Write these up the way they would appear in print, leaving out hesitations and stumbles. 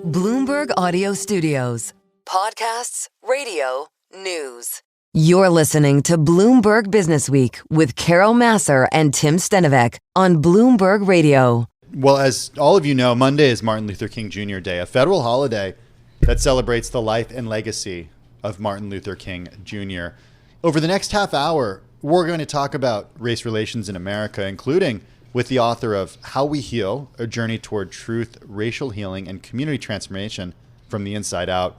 Bloomberg Audio Studios. Podcasts, radio, news. You're listening to Bloomberg Businessweek with Carol Massar and Tim Stenovec on Bloomberg Radio. Well, as all of you know, Monday is Martin Luther King Jr. Day, a federal holiday that celebrates the life and legacy of Martin Luther King Jr. Over the next half hour, we're going to talk about race relations in America, including with the author of How We Heal, A Journey Toward Truth, Racial Healing, and Community Transformation from the Inside Out.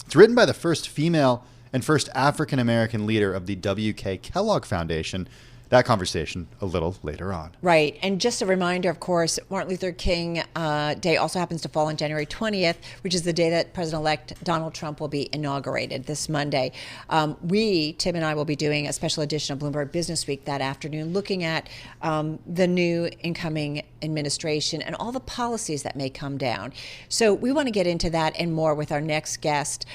It's written by the first female and first African-American leader of the W.K. Kellogg Foundation. That conversation a little later on. Right. And just a reminder, of course, Martin Luther King Day also happens to fall on January 20th, which is the day that President-elect Donald Trump will be inaugurated this Monday. Tim and I will be doing a special edition of Bloomberg Businessweek that afternoon, looking at the new incoming administration and all the policies that may come down. So we want to get into that and more with our next guest,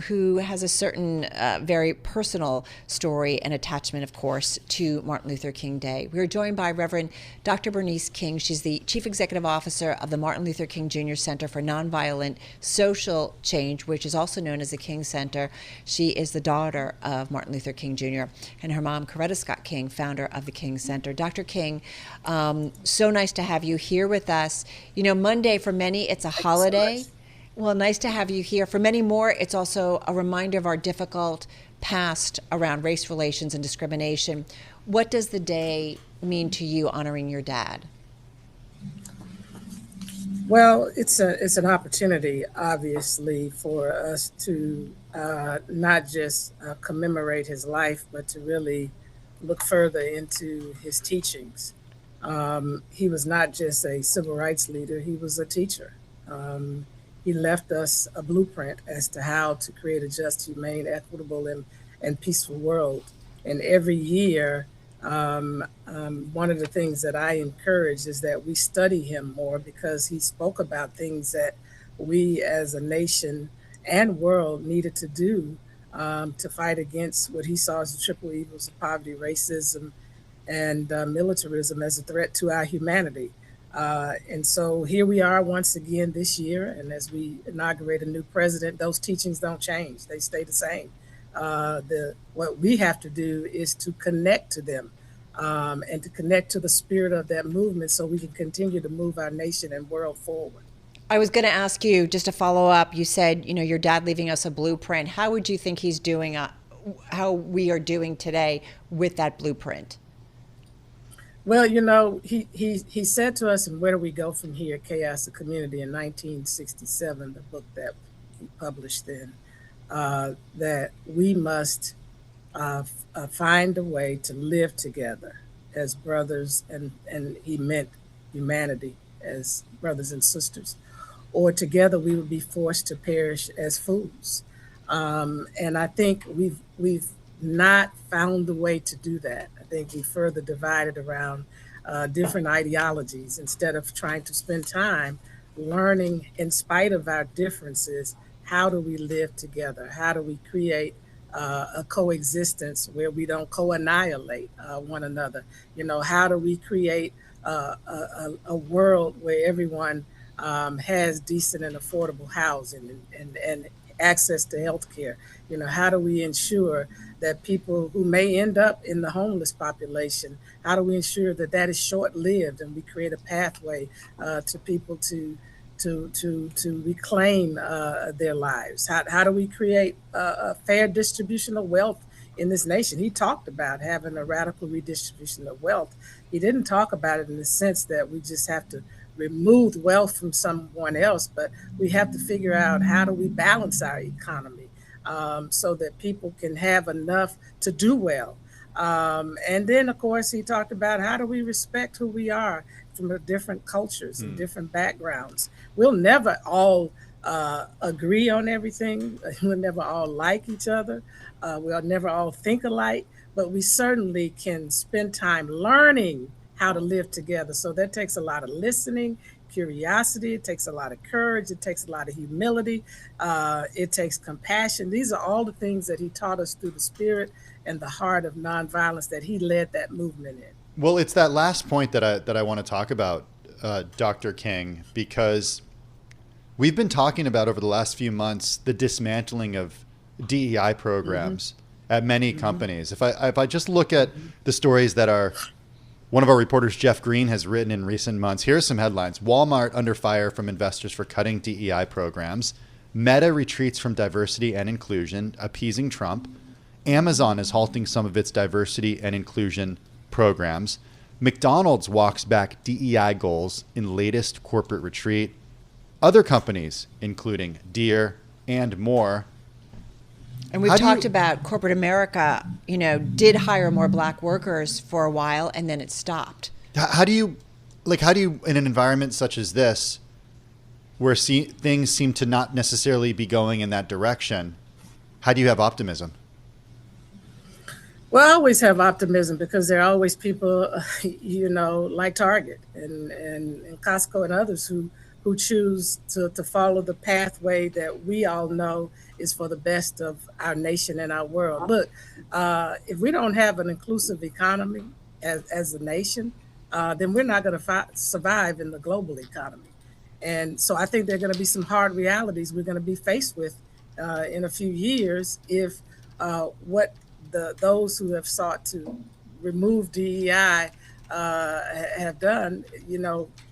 who has a certain very personal story and attachment, of course, to Martin Luther King Day. We are joined by Reverend Dr. Bernice King. She's the Chief Executive Officer of the Martin Luther King Jr. Center for Nonviolent Social Change, which is also known as the King Center. She is the daughter of Martin Luther King Jr. and her mom, Coretta Scott King, founder of the King Center. Dr. King, so nice to have you here with us. You know, Monday for many, it's a holiday. Well, nice to have you here. For many more, it's also a reminder of our difficult past around race relations and discrimination. What does the day mean to you, honoring your dad? Well, it's an opportunity, obviously, for us to not just commemorate his life, but to really look further into his teachings. He was not just a civil rights leader, he was a teacher. He left us a blueprint as to how to create a just, humane, equitable, and peaceful world. And every year, one of the things that I encourage is that we study him more, because he spoke about things that we as a nation and world needed to do to fight against what he saw as the triple evils of poverty, racism, and militarism as a threat to our humanity. And so here we are once again this year, and as we inaugurate a new president, those teachings don't change. They stay the same. What we have to do is to connect to them and to connect to the spirit of that movement so we can continue to move our nation and world forward. I was going to ask you, just to follow up, you said, you know, your dad leaving us a blueprint. How would you think he's doing, how we are doing today with that blueprint? Well, you know, he said to us in Where Do We Go From Here, Chaos of Community in 1967, the book that he published then, that we must find a way to live together as brothers, and he meant humanity as brothers and sisters, or together we would be forced to perish as fools. And I think we've not found the way to do that. I think we further divided around different ideologies instead of trying to spend time learning, in spite of our differences, how do we live together? How do we create a coexistence where we don't co-annihilate one another? You know, how do we create a world where everyone has decent and affordable housing and access to health care? You know, how do we ensure that people who may end up in the homeless population, how do we ensure that that is short-lived and we create a pathway to people to reclaim their lives? How do we create a fair distribution of wealth in this nation? He talked about having a radical redistribution of wealth. He didn't talk about it in the sense that we just have to remove wealth from someone else, but we have to figure out how do we balance our economy so that people can have enough to do well. And then, of course, he talked about how do we respect who we are from different cultures and different backgrounds. We'll never all agree on everything. We'll never all like each other. We'll never all think alike, but we certainly can spend time learning how to live together. So that takes a lot of listening, curiosity, it takes a lot of courage, it takes a lot of humility, it takes compassion. These are all the things that he taught us through the spirit and the heart of nonviolence that he led that movement in. Well, it's that last point that I want to talk about, Dr. King, because We've been talking about over the last few months the dismantling of DEI programs at many companies. If I just look at the stories that one of our reporters, Jeff Green, has written in recent months, here are some headlines. Walmart under fire from investors for cutting DEI programs. Meta retreats from diversity and inclusion, appeasing Trump. Amazon is halting some of its diversity and inclusion programs. McDonald's walks back DEI goals in latest corporate retreat. Other companies, including Deere and more. And we've talked about corporate America, did hire more black workers for a while, and then it stopped. How do you, in an environment such as this, where things seem to not necessarily be going in that direction, how do you have optimism? Well, I always have optimism because there are always people, like Target and Costco and others who choose to follow the pathway that we all know is for the best of our nation and our world. Look, if we don't have an inclusive economy as a nation, then we're not going to survive in the global economy. And so I think there are going to be some hard realities we're going to be faced with in a few years if what those who have sought to remove DEI have done,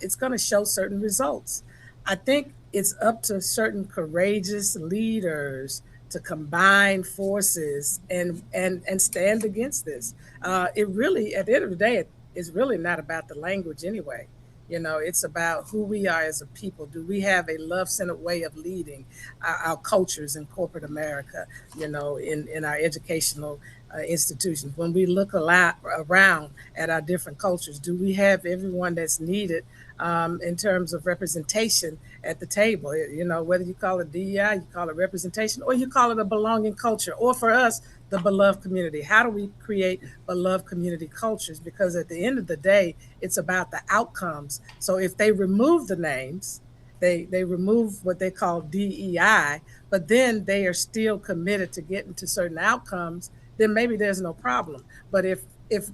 it's going to show certain results. I think it's up to certain courageous leaders to combine forces and stand against this. It really, at the end of the day, it's really not about the language anyway. It's about who we are as a people. Do we have a love-centered way of leading our cultures in corporate America, in our educational institutions? When we look around at our different cultures, do we have everyone that's needed in terms of representation at the table? Whether you call it DEI, you call it representation, or you call it a belonging culture, or for us, the beloved community. How do we create beloved community cultures? Because at the end of the day, it's about the outcomes. So if they remove the names, they remove what they call DEI, but then they are still committed to getting to certain outcomes, then maybe there's no problem. But if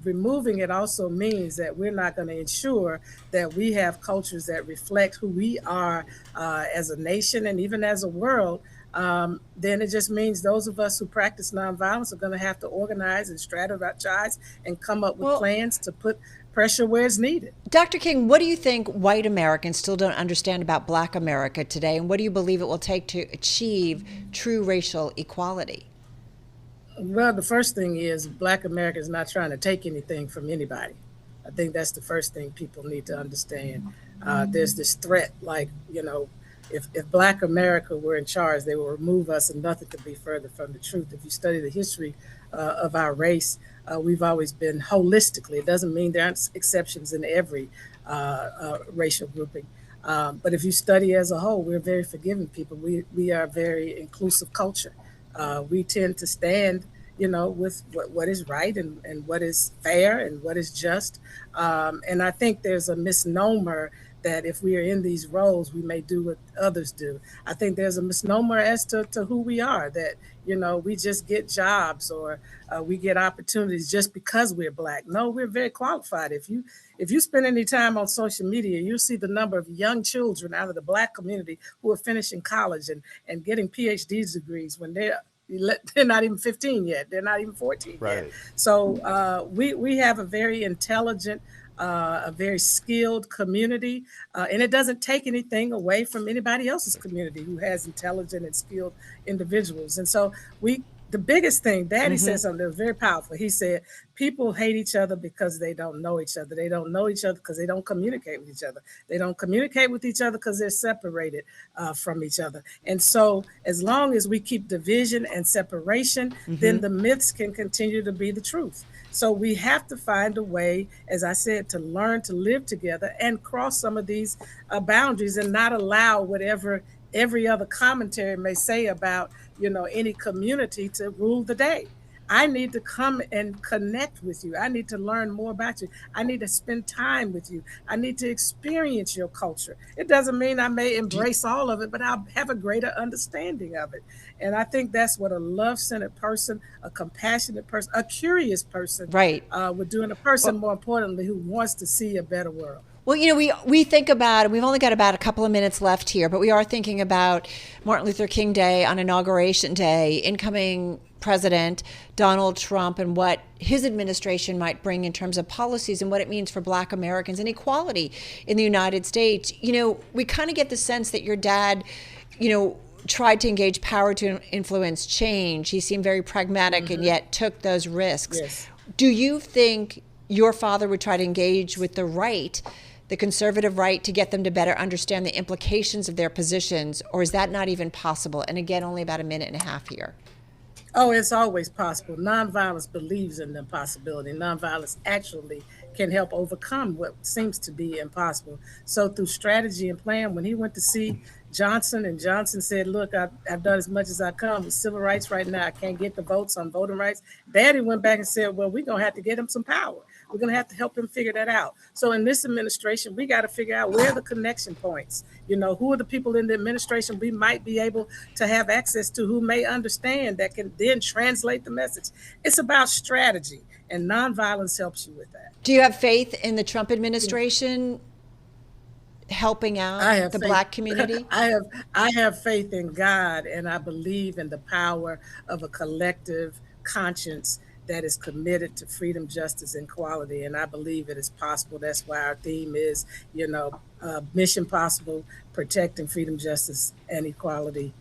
removing it also means that we're not going to ensure that we have cultures that reflect who we are as a nation and even as a world, then it just means those of us who practice nonviolence are going to have to organize and strategize and come up with plans to put pressure where it's needed. Dr. King, what do you think white Americans still don't understand about Black America today, and what do you believe it will take to achieve true racial equality? Well, the first thing is Black America is not trying to take anything from anybody. I think that's the first thing people need to understand. There's this threat, if Black America were in charge, they will remove us and nothing could be further from the truth. If you study the history of our race, we've always been holistically. It doesn't mean there aren't exceptions in every racial grouping. But if you study as a whole, we're very forgiving people. We are a very inclusive culture. We tend to stand, with what is right and what is fair and what is just. And I think there's a misnomer that if we are in these roles, we may do what others do. I think there's a misnomer as to who we are, that, we just get jobs or we get opportunities just because we're Black. No, we're very qualified. If you spend any time on social media, you'll see the number of young children out of the Black community who are finishing college and getting PhD degrees when they're not even 15 yet. They're not even 14 yet. So we have a very intelligent, a very skilled community, and it doesn't take anything away from anybody else's community who has intelligent and skilled individuals. And so the biggest thing, Daddy said something that was very powerful. He said, people hate each other because they don't know each other. They don't know each other because they don't communicate with each other. They don't communicate with each other because they're separated from each other. And so as long as we keep division and separation, then the myths can continue to be the truth. So we have to find a way, as I said, to learn to live together and cross some of these boundaries and not allow whatever every other commentary may say about, any community to rule the day. I need to come and connect with you. I need to learn more about you. I need to spend time with you. I need to experience your culture. It doesn't mean I may embrace all of it, but I'll have a greater understanding of it. And I think that's what a love-centered person, a compassionate person, a curious person would do, and a person, more importantly, who wants to see a better world. Well, we think about, we've only got about a couple of minutes left here, but we are thinking about Martin Luther King Day on Inauguration Day, incoming President Donald Trump, and what his administration might bring in terms of policies and what it means for Black Americans and equality in the United States. We kind of get the sense that your dad, tried to engage power to influence change. He seemed very pragmatic and yet took those risks. Yes. Do you think your father would try to engage with the right, the conservative right, to get them to better understand the implications of their positions, or is that not even possible? And again, only about a minute and a half here. Oh, it's always possible. Nonviolence believes in the possibility. Nonviolence actually can help overcome what seems to be impossible. So through strategy and plan, when he went to see Johnson, and Johnson said, look, I've done as much as I can with civil rights right now. I can't get the votes on voting rights. Daddy went back and said, well, we're going to have to get him some power. We're going to have to help him figure that out. So in this administration, we got to figure out where are the connection points. Who are the people in the administration we might be able to have access to, who may understand, that can then translate the message. It's about strategy, and nonviolence helps you with that. Do you have faith in the Trump administration helping out the Black community? I have faith in God, and I believe in the power of a collective conscience that is committed to freedom, justice, and equality. And I believe it is possible. That's why our theme is, Mission Possible, protecting freedom, justice, and equality.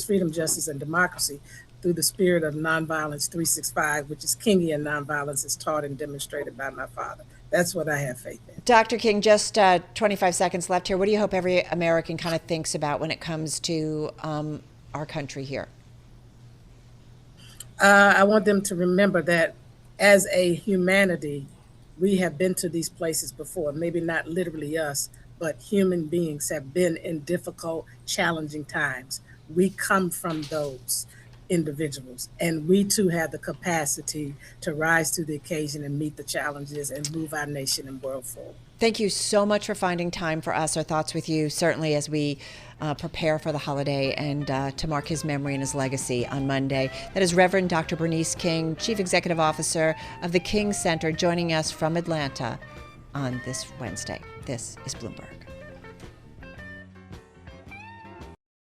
Freedom, justice, and democracy through the spirit of Nonviolence 365, which is Kingian nonviolence, is taught and demonstrated by my father. That's what I have faith in. Dr. King, just 25 seconds left here. What do you hope every American kind of thinks about when it comes to our country here? I want them to remember that as a humanity, we have been to these places before. Maybe not literally us, but human beings have been in difficult, challenging times. We come from those individuals, and we too have the capacity to rise to the occasion and meet the challenges and move our nation and world forward. Thank you so much for finding time for us. Our thoughts with you, certainly, as we prepare for the holiday and to mark his memory and his legacy on Monday. That is Reverend Dr. Bernice King, Chief Executive Officer of the King Center, joining us from Atlanta on this Wednesday. This is Bloomberg.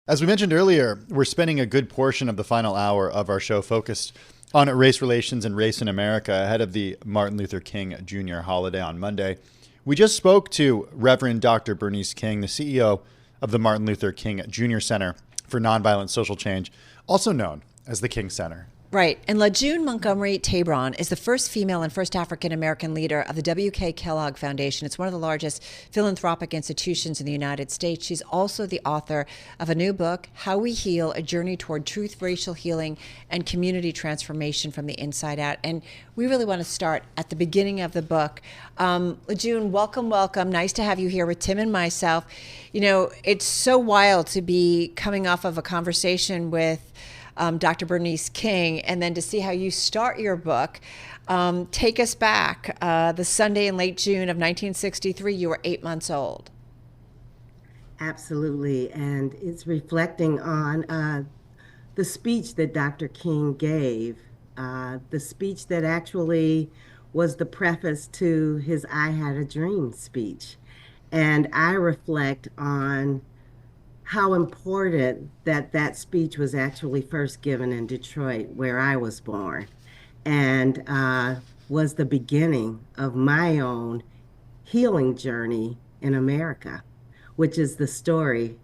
As we mentioned earlier, we're spending a good portion of the final hour of our show focused on race relations and race in America ahead of the Martin Luther King Jr. holiday on Monday. We just spoke to Reverend Dr. Bernice King, the CEO of the Martin Luther King Jr. Center for Nonviolent Social Change, also known as the King Center. Right. And June Montgomery Tabron is the first female and first African-American leader of the W.K. Kellogg Foundation. It's one of the largest philanthropic institutions in the United States. She's also the author of a new book, How We Heal, A Journey Toward Truth, Racial Healing, and Community Transformation from the Inside Out. And we really want to start at the beginning of the book. June, welcome. Nice to have you here with Tim and myself. It's so wild to be coming off of a conversation with Dr. Bernice King, and then to see how you start your book. Take us back. The Sunday in late June of 1963, you were 8 months old. Absolutely, and it's reflecting on the speech that Dr. King gave, the speech that actually was the preface to his I Had a Dream speech. And I reflect on how important that speech was actually first given in Detroit, where I was born, and was the beginning of my own healing journey in America, which is the story,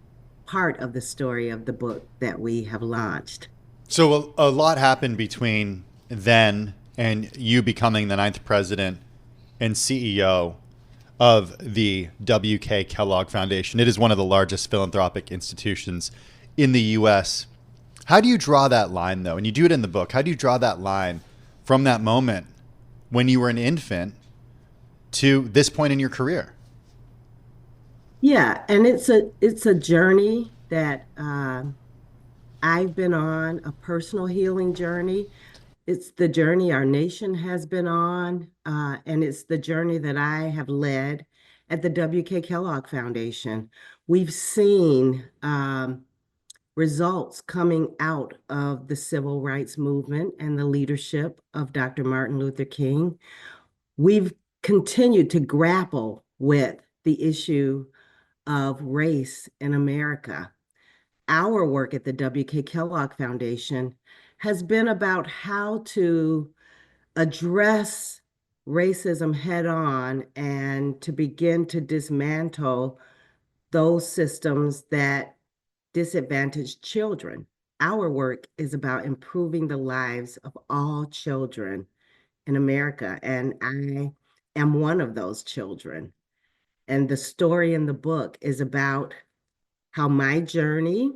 part of the story of the book that we have launched. So a lot happened between then and you becoming the 9th president and CEO of the W.K. Kellogg Foundation. It is one of the largest philanthropic institutions in the U.S. How do you draw that line, though? And you do it in the book. How do you draw that line from that moment when you were an infant to this point in your career? Yeah, and it's a journey that I've been on, a personal healing journey. It's the journey our nation has been on, and it's the journey that I have led at the W.K. Kellogg Foundation. We've seen results coming out of the civil rights movement and the leadership of Dr. Martin Luther King. We've continued to grapple with the issue of race in America. Our work at the W.K. Kellogg Foundation has been about how to address racism head on and to begin to dismantle those systems that disadvantage children. Our work is about improving the lives of all children in America, and I am one of those children. And the story in the book is about how my journey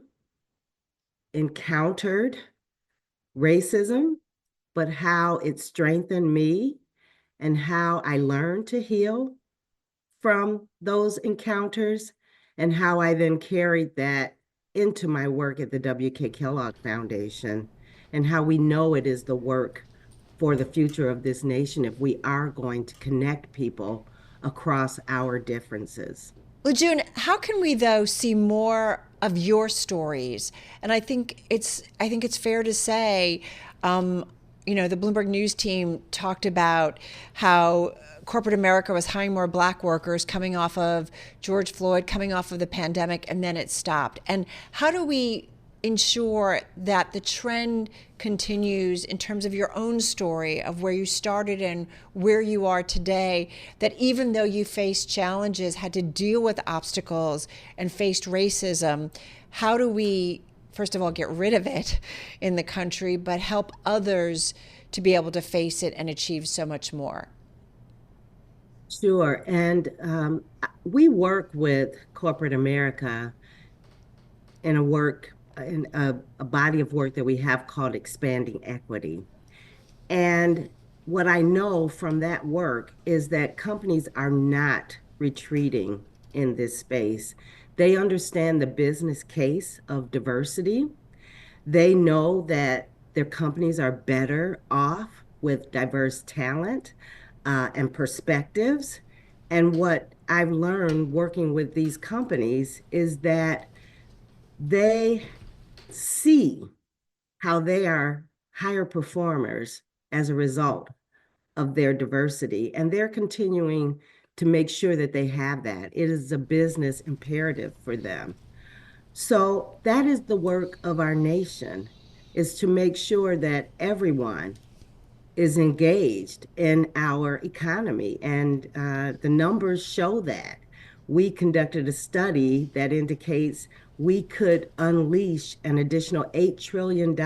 encountered racism, but how it strengthened me and how I learned to heal from those encounters and how I then carried that into my work at the W.K. Kellogg Foundation and how we know it is the work for the future of this nation if we are going to connect people across our differences. Well, June, how can we though see more of your stories? And I think it's fair to say, the Bloomberg News team talked about how corporate America was hiring more black workers coming off of George Floyd, coming off of the pandemic, and then it stopped. And how do we ensure that the trend continues in terms of your own story of where you started and where you are today, that even though you faced challenges, had to deal with obstacles and faced racism, how do we, first of all, get rid of it in the country, but help others to be able to face it and achieve so much more? Sure. And we work with corporate America in a body of work that we have called Expanding Equity. And what I know from that work is that companies are not retreating in this space. They understand the business case of diversity. They know that their companies are better off with diverse talent and perspectives. And what I've learned working with these companies is that they see how they are higher performers as a result of their diversity, and they're continuing to make sure that they have that. It is a business imperative for them. So that is the work of our nation, is to make sure that everyone is engaged in our economy, and the numbers show that. We conducted a study that indicates we could unleash an additional $8 trillion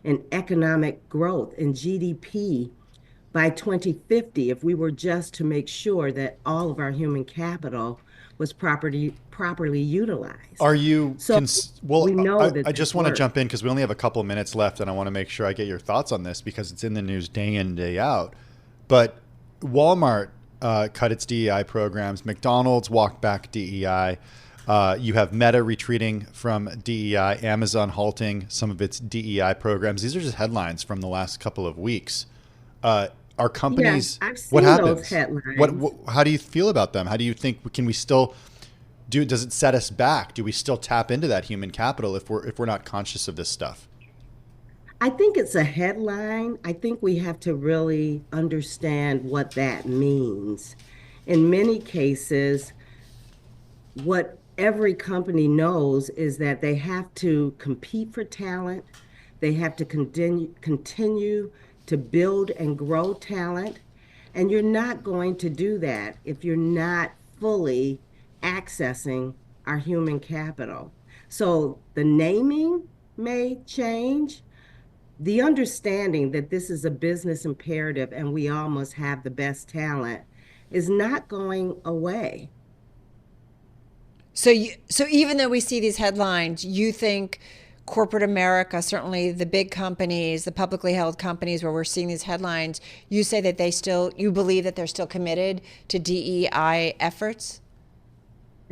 in economic growth in GDP by 2050 if we were just to make sure that all of our human capital was properly utilized. Are you? So well, we know that I just want to jump in because we only have a couple of minutes left, and I want to make sure I get your thoughts on this because it's in the news day in, day out. But Walmart cut its DEI programs. McDonald's walked back DEI. You have Meta retreating from DEI. Amazon halting some of its DEI programs. These are just headlines from the last couple of weeks. Are companies? I've seen what happens? those headlines. What? How do you feel about them? How do you think? Can we still do? Does it set us back? Do we still tap into that human capital if we're not conscious of this stuff? I think it's a headline. I think we have to really understand what that means. In many cases, what every company knows is that they have to compete for talent. They have to continue to build and grow talent. And you're not going to do that if you're not fully accessing our human capital. So the naming may change. The understanding that this is a business imperative and we all must have the best talent is not going away. So even though we see these headlines, you think corporate America, certainly the big companies, the publicly held companies where we're seeing these headlines, you say that you believe that they're still committed to DEI efforts?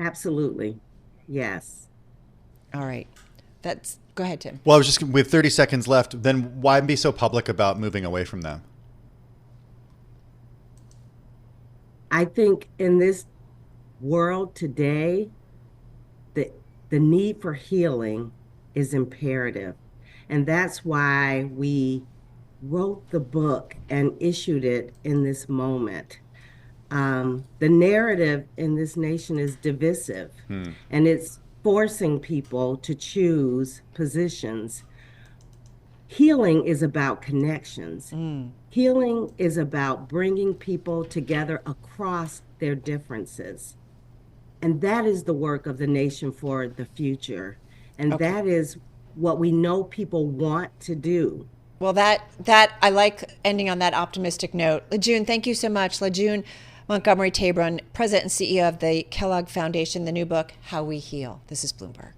Absolutely. Yes. All right. Go ahead, Tim. Well, I was just with 30 seconds left. Then why be so public about moving away from them? I think in this world today, the need for healing is imperative. And that's why we wrote the book and issued it in this moment. The narrative in this nation is divisive, and it's forcing people to choose positions. Healing is about connections. Healing is about bringing people together across their differences. And that is the work of the Nation for the Future. And that is what we know people want to do. Well, that I like ending on that optimistic note. June, thank you so much. June Montgomery Tabron, President and CEO of the Kellogg Foundation, the new book, How We Heal. This is Bloomberg.